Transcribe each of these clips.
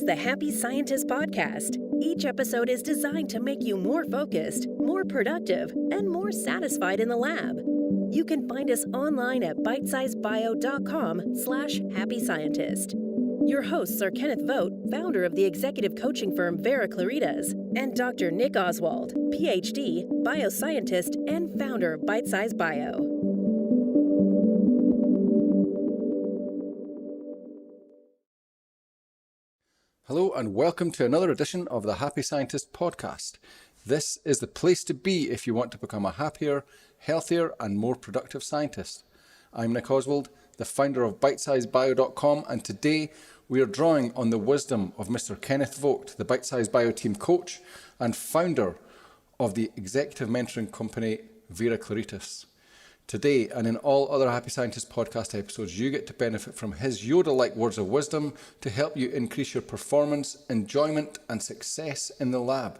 the Happy Scientist podcast. Each episode is designed to make you more focused, more productive, and more satisfied in the lab. You can find us online at bitesizebio.com/happyscientist. Your hosts are Kenneth Vogt, founder of the executive coaching firm Vera Claritas, and Dr. Nick Oswald, PhD, bioscientist, and founder of Bitesize Bio. Hello and welcome to another edition of the Happy Scientist podcast. This is the place to be if you want to become a happier, healthier and more productive scientist. I'm Nick Oswald, the founder of bitesizebio.com, and today we are drawing on the wisdom of Mr. Kenneth Vogt, the Bitesize Bio team coach and founder of the executive mentoring company Vera Claritas. Today, and in all other Happy Scientist podcast episodes, you get to benefit from his Yoda-like words of wisdom to help you increase your performance, enjoyment, and success in the lab.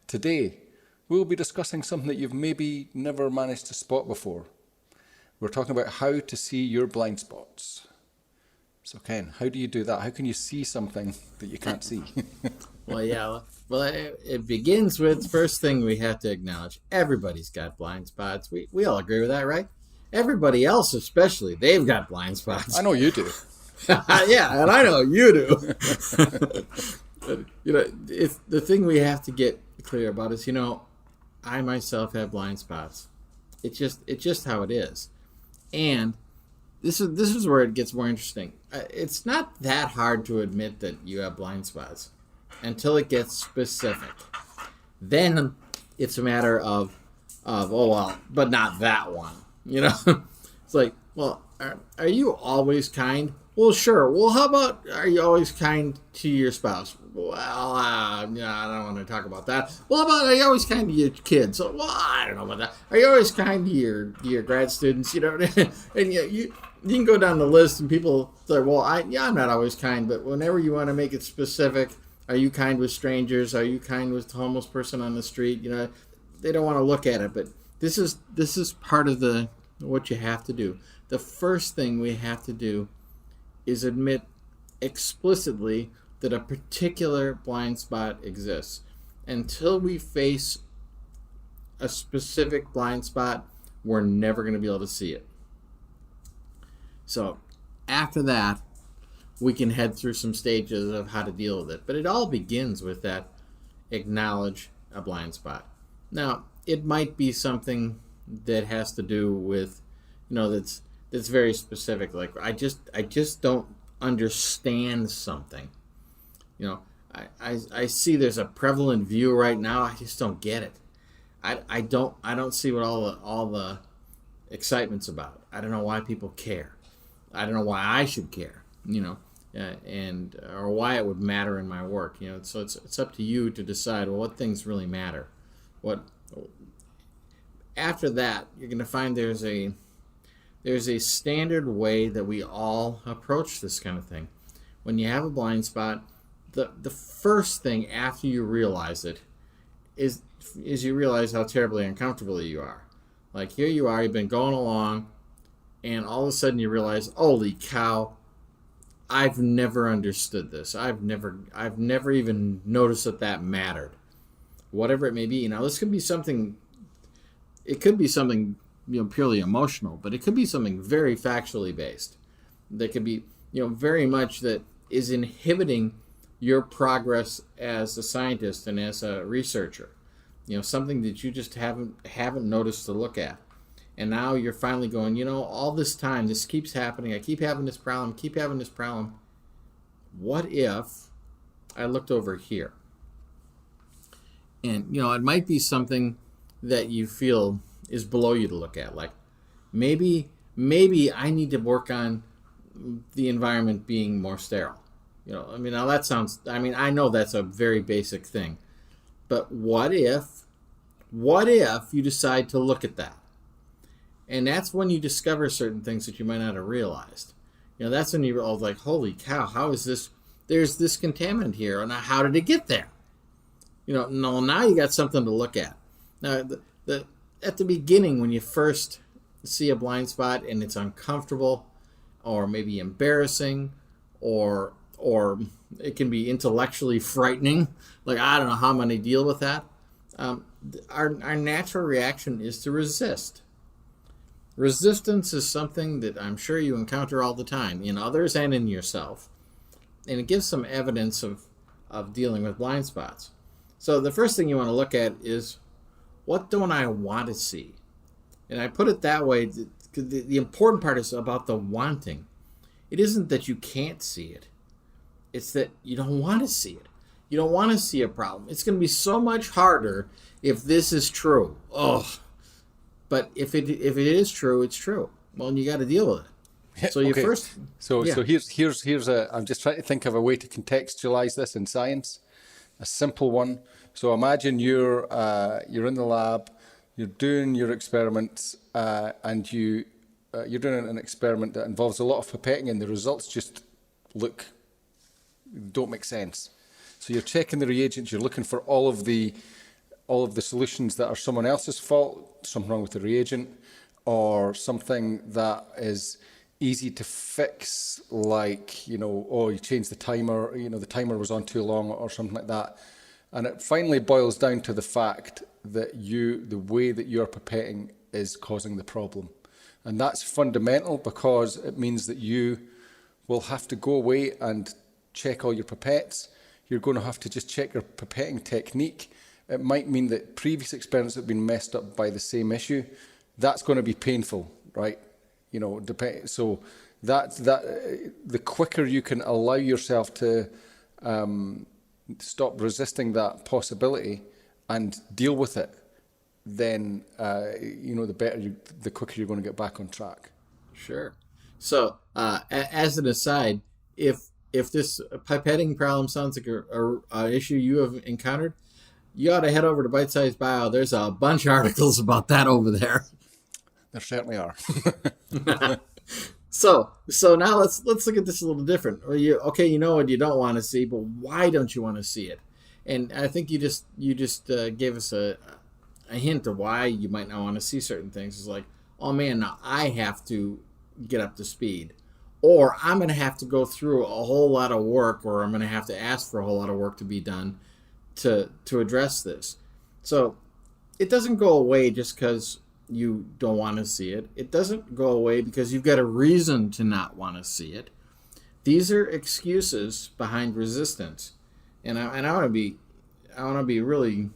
Today, we'll be discussing something that you've maybe never managed to spot before. We're talking about how to see your blind spots. So Ken, how do you do that? How can you see something that you can't see? Well, it begins with, first thing we have to acknowledge, everybody's got blind spots. We all agree with that, right? Everybody else especially, they've got blind spots. I know you do. Yeah, and I know you do. But, it's the thing we have to get clear about is, I myself have blind spots. It's just how it is. And this is where it gets more interesting. It's not that hard to admit that you have blind spots until it gets specific. Then it's a matter of but not that one. It's like, well, are you always kind? Well, sure. Well, how about, are you always kind to your spouse? Well, I don't want to talk about that. Well, how about, are you always kind to your kids? Well, I don't know about that. Are you always kind to your grad students? And you can go down the list and people say, well, I'm not always kind, but whenever you want to make it specific, are you kind with strangers? Are you kind with the homeless person on the street? They don't want to look at it, but this is part of what you have to do. The first thing we have to do is admit explicitly that a particular blind spot exists. Until we face a specific blind spot, we're never going to be able to see it. So after that, we can head through some stages of how to deal with it. But it all begins with that acknowledge a blind spot. Now, it might be something that has to do with, that's very specific. Like, I just don't understand something. I see there's a prevalent view right now. I just don't get it. I don't see what all the excitement's about. I don't know why people care. I don't know why I should care. Or why it would matter in my work. So it's up to you to decide, well, what things really matter. After that, you're going to find there's a standard way that we all approach this kind of thing. When you have a blind spot, the first thing after you realize it is you realize how terribly uncomfortable you are. Like, here you are, you've been going along, and all of a sudden you realize, holy cow, I've never understood this. I've never even noticed that mattered. Whatever it may be. Now, this could be something, it could be something, purely emotional, but it could be something very factually based. That could be, very much that is inhibiting your progress as a scientist and as a researcher. Something that you just haven't noticed to look at. And now you're finally going, all this time, this keeps happening. I keep having this problem. What if I looked over here? And, it might be something that you feel is below you to look at. Like, maybe I need to work on the environment being more sterile. Now that sounds, I know that's a very basic thing. But what if you decide to look at that? And that's when you discover certain things that you might not have realized. That's when you're all like, holy cow, how is this? There's this contaminant here, and how did it get there? Now you got something to look at. Now, at the beginning, when you first see a blind spot and it's uncomfortable, or maybe embarrassing, or It can be intellectually frightening. Like, I don't know how I'm going to deal with that. Our natural reaction is to resist. Resistance is something that I'm sure you encounter all the time in others and in yourself. And it gives some evidence of dealing with blind spots. So the first thing you want to look at is, what don't I want to see? And I put it that way because the important part is about the wanting. It isn't that you can't see it. It's that you don't want to see it. You don't want to see a problem. It's going to be so much harder if this is true. Oh, but if it is true, it's true. Well, you got to deal with it. So you Okay. first. So Yeah. so here's a. I'm just trying to think of a way to contextualize this in science. A simple one. So imagine you're in the lab, you're doing your experiments, and you're doing an experiment that involves a lot of pipetting, and the results just don't make sense. So you're checking the reagents, you're looking for all of the solutions that are someone else's fault, something wrong with the reagent, or something that is easy to fix, like, oh, you changed the timer, the timer was on too long or something like that. And it finally boils down to the fact that the way that you're pipetting is causing the problem. And that's fundamental, because it means that you will have to go away and check all your pipettes. You're going to have to just check your pipetting technique. It might mean that previous experiments have been messed up by the same issue. That's going to be painful, right? So that the quicker you can allow yourself to stop resisting that possibility and deal with it, then the quicker you're going to get back on track. Sure. So, as an aside, if this pipetting problem sounds like a issue you have encountered, you ought to head over to Bitesize Bio. There's a bunch of articles about that over there. There certainly are. So now let's look at this a little different. You know what you don't want to see, but why don't you want to see it? And I think you just gave us a hint of why you might not want to see certain things. It's like, oh man, now I have to get up to speed, or I'm going to have to go through a whole lot of work, or I'm going to have to ask for a whole lot of work to be done to address this. So it doesn't go away just because you don't want to see it. It doesn't go away because you've got a reason to not want to see it. These are excuses behind resistance, and I want to be really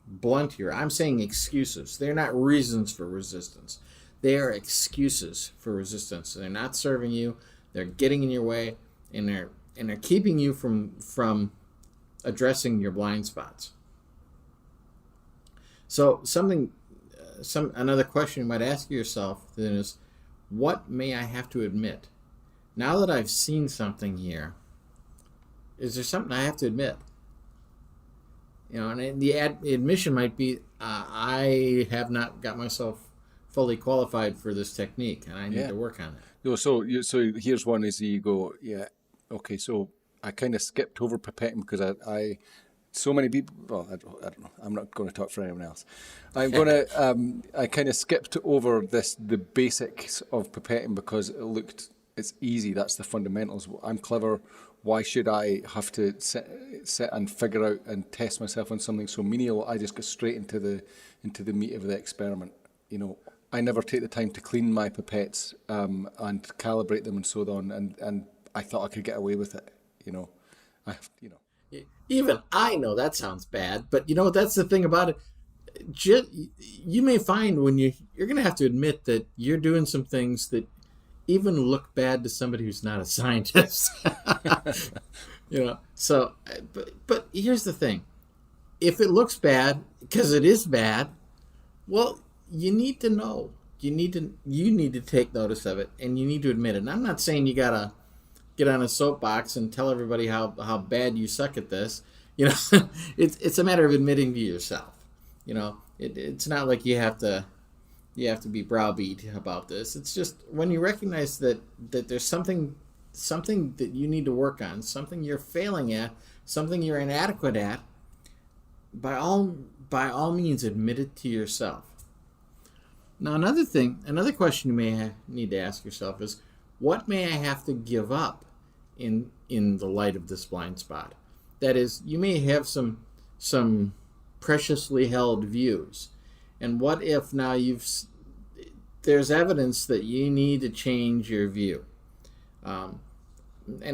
blunt here. I'm saying excuses. They're not reasons for resistance. They are excuses for resistance. They're not serving you. They're getting in your way, and they're keeping you from addressing your blind spots. So another question you might ask yourself then is, what may I have to admit? Now that I've seen something here, is there something I have to admit? And the admission might be, I have not got myself fully qualified for this technique, and I need to work on it. So here's one: is you go, yeah, okay. So I kind of skipped over pipetting because I so many people. Well, I don't know. I'm not going to talk for anyone else. I'm going to. I kind of skipped over the basics of pipetting because it's easy. That's the fundamentals. I'm clever. Why should I have to sit and figure out and test myself on something so menial? I just go straight into the meat of the experiment. I never take the time to clean my pipettes and calibrate them and so on. And I thought I could get away with it. Even I know that sounds bad, but that's the thing about it. You may find when you're going to have to admit that you're doing some things that even look bad to somebody who's not a scientist. So, but here's the thing. If it looks bad, because it is bad, well, you need to know. You need to take notice of it, and you need to admit it. And I'm not saying you gotta get on a soapbox and tell everybody how bad you suck at this. It's a matter of admitting to yourself. It's not like you have to be browbeat about this. It's just when you recognize that there's something that you need to work on, something you're failing at, something you're inadequate at, by all means admit it to yourself. Now another question you may need to ask yourself is, what may I have to give up in the light of this blind spot. That is, you may have some preciously held views, and what if now there's evidence that you need to change your view, and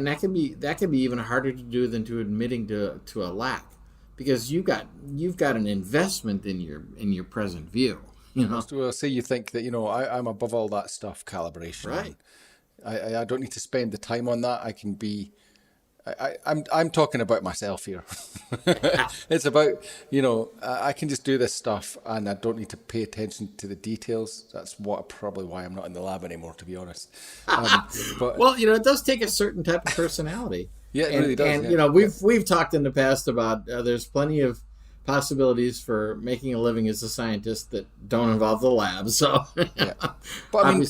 that can be even harder to do than to admitting to a lack, because you've got an investment in your present view. So say you think that, I'm above all that stuff, calibration. Right. I don't need to spend the time on that. I can be. I'm talking about myself here. It's about, I can just do this stuff and I don't need to pay attention to the details. That's probably why I'm not in the lab anymore, to be honest. But well, it does take a certain type of personality. Yeah, it really does. And we've talked in the past about there's plenty of possibilities for making a living as a scientist that don't involve the lab. So, yeah. But I mean,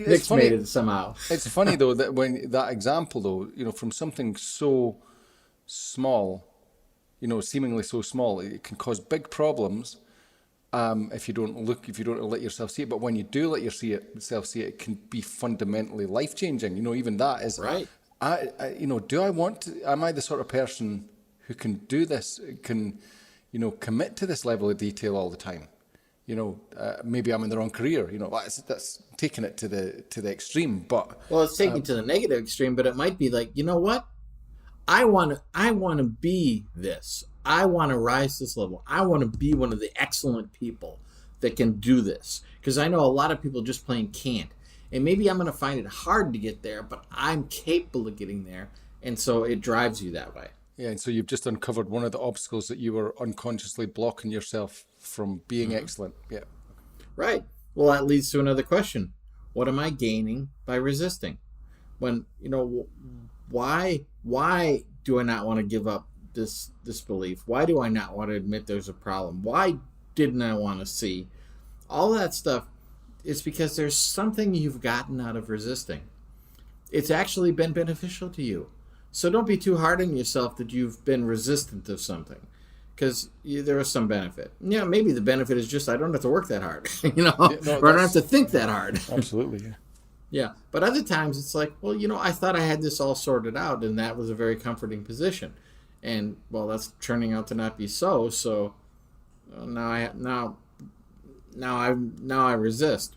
Nick's made it somehow. It's funny though that when that example though, from something so small, seemingly so small, it can cause big problems if you don't let yourself see it. But when you do let yourself see it, it can be fundamentally life changing. Even that is right. Do I want to? Am I the sort of person who can do this? Can commit to this level of detail all the time? Maybe I'm in the wrong career. That's taking it to the extreme. But it's taking it to the negative extreme. But it might be like, what? I want to be this. I want to rise to this level. I want to be one of the excellent people that can do this, because I know a lot of people just plain can't. And maybe I'm going to find it hard to get there, but I'm capable of getting there, and so it drives you that way. Yeah, and so you've just uncovered one of the obstacles that you were unconsciously blocking yourself from being excellent. Yeah. Right. Well, that leads to another question. What am I gaining by resisting? When, why do I not want to give up this belief? Why do I not want to admit there's a problem? Why didn't I want to see? All that stuff is because there's something you've gotten out of resisting. It's actually been beneficial to you. So don't be too hard on yourself that you've been resistant of something, because there is some benefit. Yeah, maybe the benefit is just I don't have to work that hard, or I don't have to think that hard. Absolutely, yeah. Yeah, but other times it's like, well, I thought I had this all sorted out, and that was a very comforting position, and well, that's turning out to not be so. So now I resist.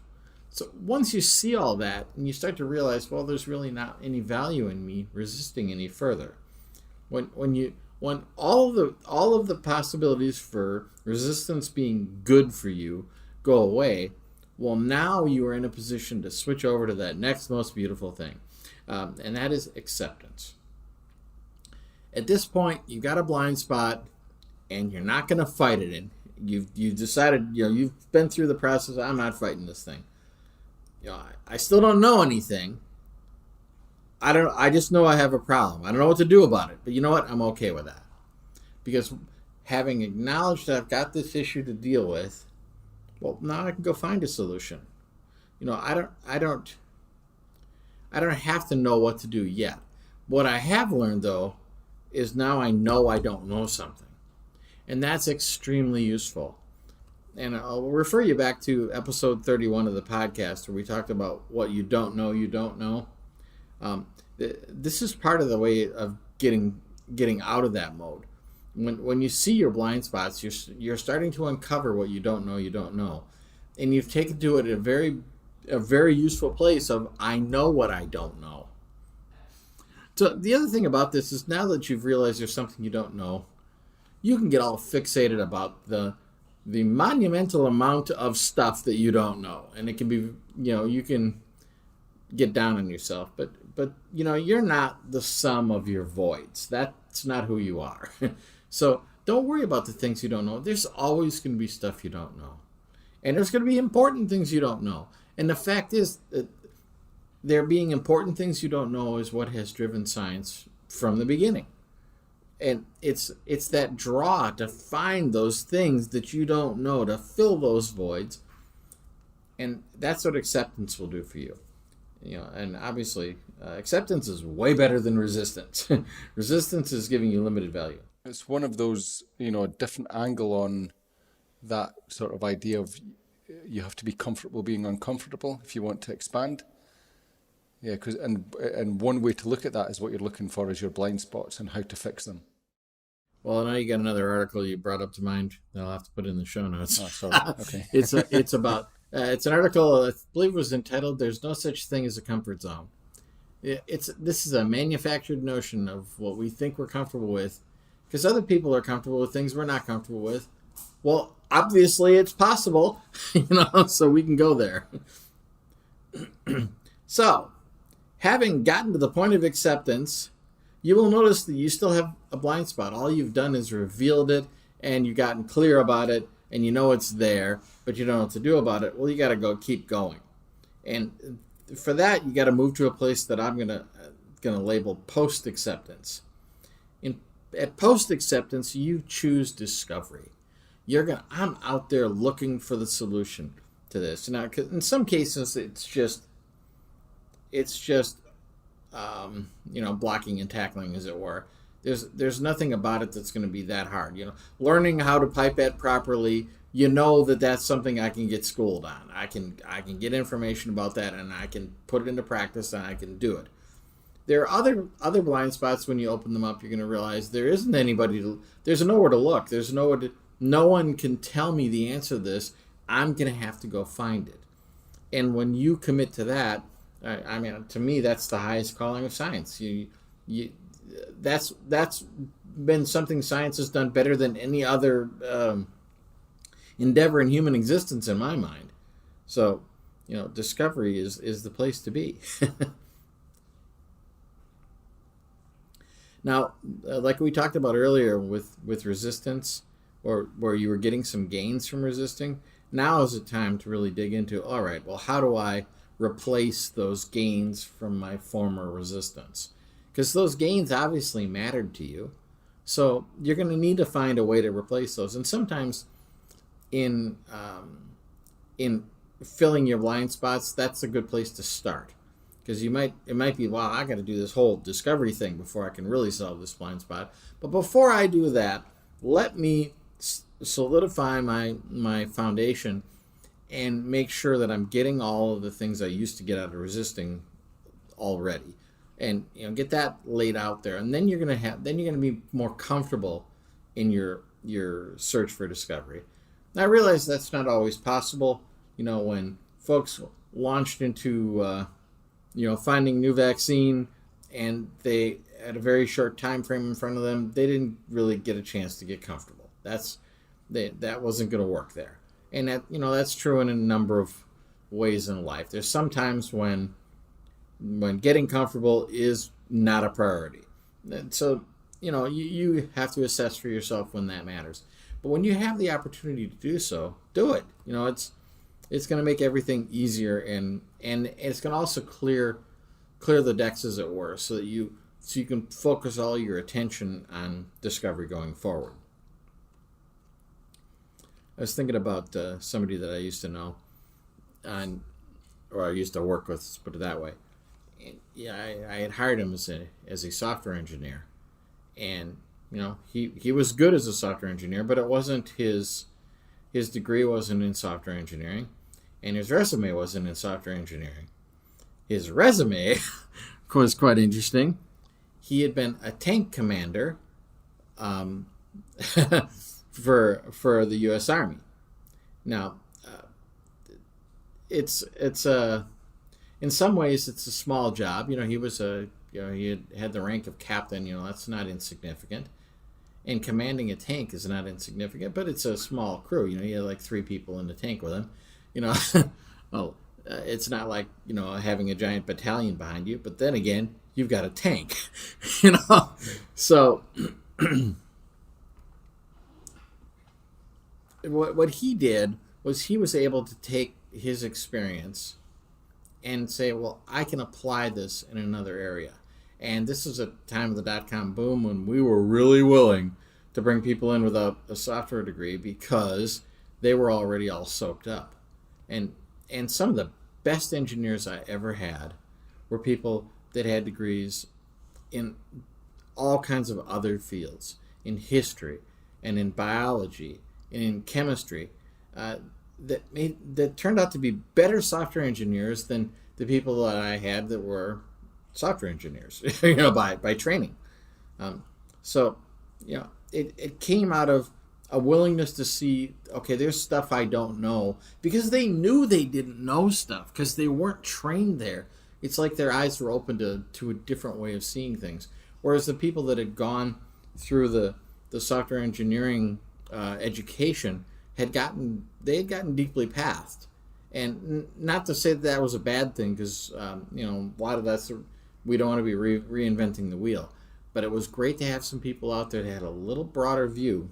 So once you see all that and you start to realize, well, there's really not any value in me resisting any further. When all of the possibilities for resistance being good for you go away, well, now you are in a position to switch over to that next most beautiful thing, and that is acceptance. At this point, you've got a blind spot, and you're not going to fight it in. You've decided, you've been through the process. I'm not fighting this thing. I still don't know anything. I just know I have a problem. I don't know what to do about it. But you know what? I'm okay with that. Because having acknowledged that I've got this issue to deal with, well, now I can go find a solution. I don't have to know what to do yet. What I have learned, though, is now I know I don't know something. And that's extremely useful. And I'll refer you back to episode 31 of the podcast, where we talked about what you don't know. This is part of the way of getting out of that mode. When you see your blind spots, you're starting to uncover what you don't know. And you've taken to it a very useful place of, I know what I don't know. So the other thing about this is, now that you've realized there's something you don't know, you can get all fixated about the monumental amount of stuff that you don't know. And it can be, you can get down on yourself, but you're not the sum of your voids. That's not who you are. So don't worry about the things you don't know. There's always going to be stuff you don't know. And there's going to be important things you don't know. And the fact is that there being important things you don't know is what has driven science from the beginning. And it's that draw to find those things that you don't know, to fill those voids. And that's what acceptance will do for you. And obviously, acceptance is way better than resistance. Resistance is giving you limited value. It's one of those, a different angle on that sort of idea of you have to be comfortable being uncomfortable if you want to expand. Yeah, because and one way to look at that is what you're looking for is your blind spots and how to fix them. Well, now you got another article you brought up to mind that I'll have to put in the show notes. Oh, sorry. Okay. It's about it's an article I believe it was entitled "There's No Such Thing as a Comfort Zone." This is a manufactured notion of what we think we're comfortable with, because other people are comfortable with things we're not comfortable with. Well, obviously it's possible, so we can go there. So, having gotten to the point of acceptance, you will notice that you still have a blind spot. All you've done is revealed it, and you've gotten clear about it, and you know it's there, but you don't know what to do about it. Well, you got to keep going. And for that, you got to move to a place that I'm gonna label post-acceptance. At post-acceptance, you choose discovery. I'm out there looking for the solution to this. Now, in some cases, it's just blocking and tackling, as it were. There's nothing about it that's going to be that hard. Learning how to pipette properly, that's something I can get schooled on. I can get information about that, and I can put it into practice, and I can do it. There are other blind spots. When you open them up, you're going to realize there isn't anybody. There's nowhere to look. No one can tell me the answer to this. I'm going to have to go find it. And when you commit to that, to me, that's the highest calling of science. That's been something science has done better than any other endeavor in human existence, in my mind. So, discovery is the place to be. Now, like we talked about earlier with resistance, or where you were getting some gains from resisting, now is the time to really dig into, all right, well, how do I replace those gains from my former resistance? Because those gains obviously mattered to you. So you're going to need to find a way to replace those. And sometimes in filling your blind spots, that's a good place to start. Because it might be, wow, I got to do this whole discovery thing before I can really solve this blind spot. But before I do that, let me solidify my foundation and make sure that I'm getting all of the things I used to get out of resisting already, and get that laid out there. And then you're gonna be more comfortable in your search for discovery. And I realize that's not always possible. When folks launched into finding new vaccine, and they had a very short time frame in front of them, they didn't really get a chance to get comfortable. That wasn't going to work there. And that's true in a number of ways in life. There's sometimes when getting comfortable is not a priority. And so, you have to assess for yourself when that matters. But when you have the opportunity to do so, do it. It's going to make everything easier, and it's going to also clear the decks, as it were, so you can focus all your attention on discovery going forward. I was thinking about somebody that I used to know, or I used to work with, let's put it that way. And, I had hired him as a software engineer, and he was good as a software engineer, but it wasn't his degree wasn't in software engineering, and his resume wasn't in software engineering. His resume was quite interesting. He had been a tank commander for the U.S. Army. Now, it's in some ways it's a small job. He was he had the rank of captain. That's not insignificant. And commanding a tank is not insignificant, but it's a small crew. He had like 3 people in the tank with him. Well, it's not like having a giant battalion behind you. But then again, you've got a tank. So what he did was he was able to take his experience and say, well, I can apply this in another area. And this is a time of the dot-com boom when we were really willing to bring people in without a software degree because they were already all soaked up. And some of the best engineers I ever had were people that had degrees in all kinds of other fields, in history and in biology and in chemistry. that turned out to be better software engineers than the people that I had that were software engineers, by training. So, it came out of a willingness to see, okay, there's stuff I don't know, because they knew they didn't know stuff because they weren't trained there. It's like their eyes were open to a different way of seeing things. Whereas the people that had gone through the software engineering education had gotten deeply pathed. And not to say that was a bad thing, because a lot of that's, we don't want to be reinventing the wheel. But it was great to have some people out there that had a little broader view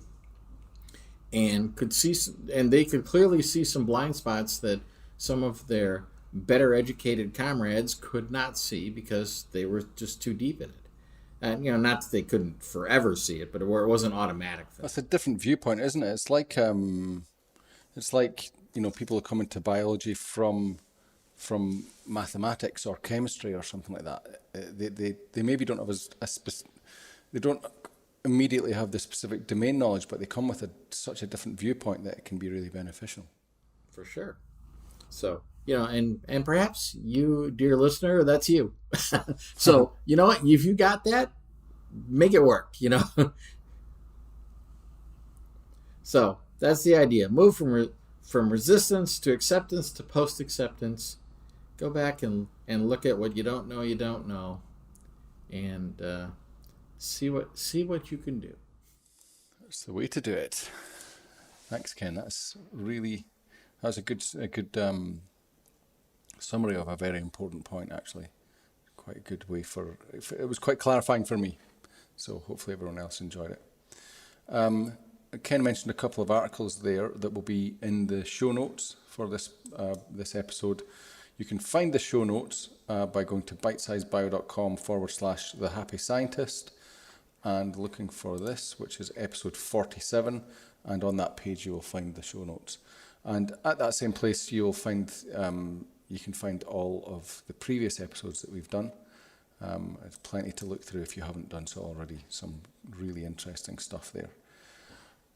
and they could clearly see some blind spots that some of their better educated comrades could not see because they were just too deep in it. And not that they couldn't forever see it, but where it wasn't automatic. That's a different viewpoint, isn't it? It's like people are coming to biology from mathematics or chemistry or something like that. They maybe don't have they don't immediately have the specific domain knowledge, but they come with such a different viewpoint that it can be really beneficial. For sure. So, and perhaps you, dear listener, that's you. So, you know what? If you got that, make it work, So that's the idea. Move from resistance to acceptance to post-acceptance. Go back and look at what you don't know, and see what you can do. That's the way to do it. Thanks, Ken. That was a good summary of a very important point, actually. Quite a good way it was quite clarifying for me. So hopefully everyone else enjoyed it. Ken mentioned a couple of articles there that will be in the show notes for this episode. You can find the show notes by going to bitesizebio.com/The Happy Scientist and looking for this, which is episode 47. And on that page, you will find the show notes. And at that same place, you can find all of the previous episodes that we've done. There's plenty to look through if you haven't done so already. Some really interesting stuff there.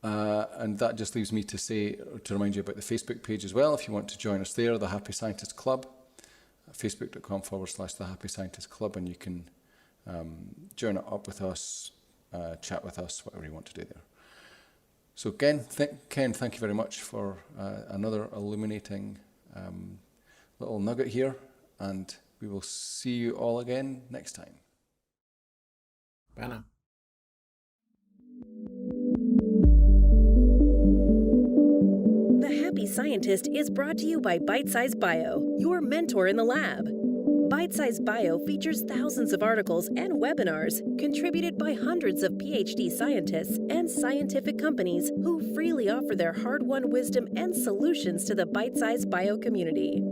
And that just leaves me to remind you about the Facebook page as well. If you want to join us there, The Happy Scientist Club, facebook.com/The Happy Scientist Club, and you can join it up with us, chat with us, whatever you want to do there. So Ken, thank you very much for another illuminating little nugget here, and we will see you all again next time. Bye now. The Happy Scientist is brought to you by Bitesize Bio, your mentor in the lab. Bitesize Bio features thousands of articles and webinars contributed by hundreds of PhD scientists and scientific companies who freely offer their hard-won wisdom and solutions to the Bitesize Bio community.